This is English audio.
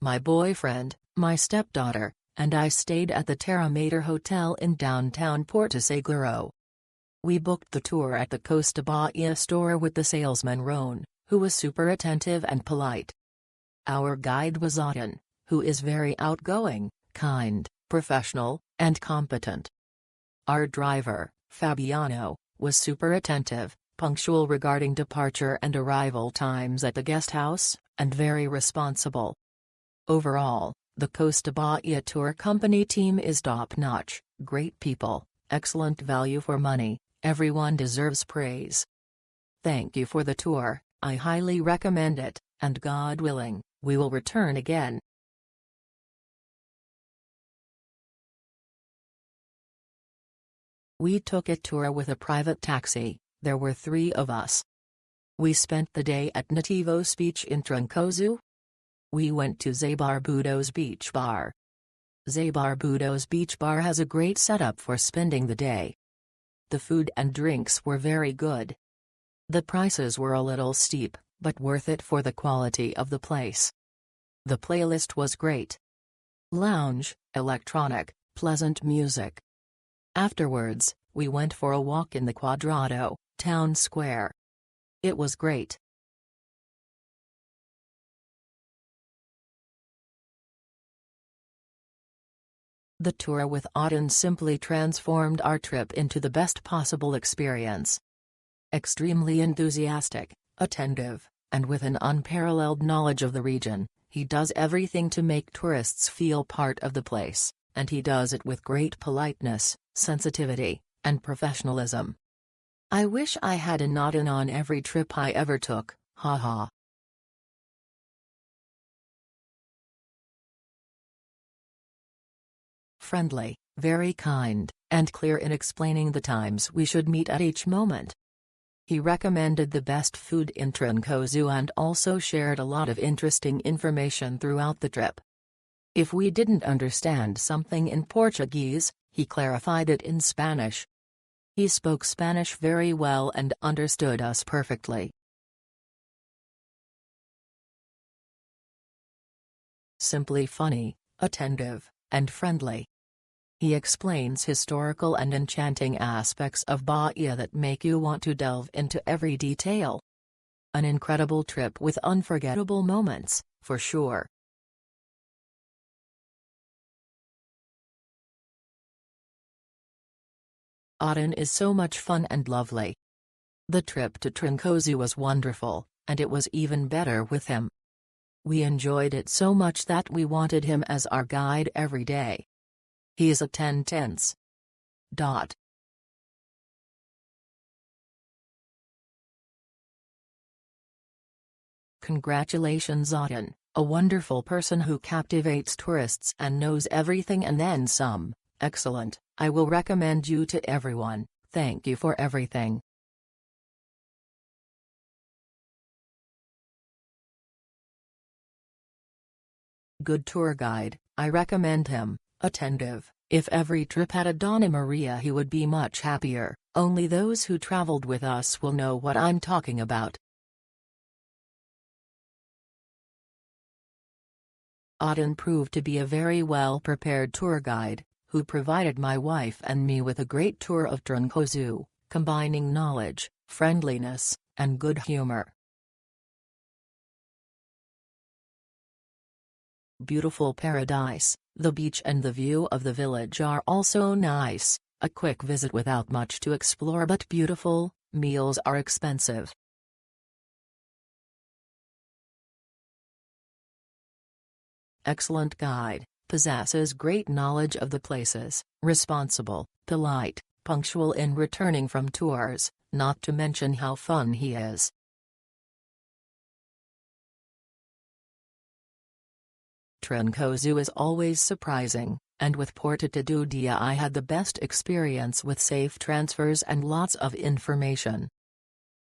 my boyfriend, my stepdaughter, and I stayed at the Terra Mater Hotel in downtown Porto Seguro. We booked the tour at the Costa Bahia store with the salesman Ron, who was super attentive and polite. Our guide was Auden, who is very outgoing, kind, professional, and competent. Our driver, Fabiano, was super attentive, punctual regarding departure and arrival times at the guest house, and very responsible. Overall, the Costa Bahia tour company team is top-notch, great people, excellent value for money, everyone deserves praise. Thank you for the tour, I highly recommend it, and God willing, we will return again. We took a tour with a private taxi, there were 3 of us. We spent the day at Nativos Beach in Trancoso. We went to Zabarbudo's Beach Bar. Zabarbudo's Beach Bar has a great setup for spending the day. The food and drinks were very good. The prices were a little steep, but worth it for the quality of the place. The playlist was great. Lounge, electronic, pleasant music. Afterwards, we went for a walk in the Quadrado, town square. It was great. The tour with Auden simply transformed our trip into the best possible experience. Extremely enthusiastic, attentive, and with an unparalleled knowledge of the region, he does everything to make tourists feel part of the place, and he does it with great politeness, sensitivity, and professionalism. I wish I had an Auden on every trip I ever took, haha. Friendly, very kind, and clear in explaining the times we should meet at each moment. He recommended the best food in Trancoso and also shared a lot of interesting information throughout the trip. If we didn't understand something in Portuguese, he clarified it in Spanish. He spoke Spanish very well and understood us perfectly. Simply funny, attentive, and friendly. He explains historical and enchanting aspects of Bahia that make you want to delve into every detail. An incredible trip with unforgettable moments, for sure. Auden is so much fun and lovely. The trip to Trancoso was wonderful, and it was even better with him. We enjoyed it so much that we wanted him as our guide every day. He is a 10/10. Congratulations Auden, a wonderful person who captivates tourists and knows everything and then some. Excellent, I will recommend you to everyone, thank you for everything. Good tour guide, I recommend him, attentive. If every trip had a Donna Maria he would be much happier, only those who traveled with us will know what I'm talking about. Auden proved to be a very well-prepared tour guide, who provided my wife and me with a great tour of Trancoso, combining knowledge, friendliness, and good humor. Beautiful paradise, the beach and the view of the village are also nice, a quick visit without much to explore but beautiful, meals are expensive. Excellent guide, possesses great knowledge of the places, responsible, polite, punctual in returning from tours, not to mention how fun he is. Trancoso is always surprising, and with Porto Seguro I had the best experience with safe transfers and lots of information.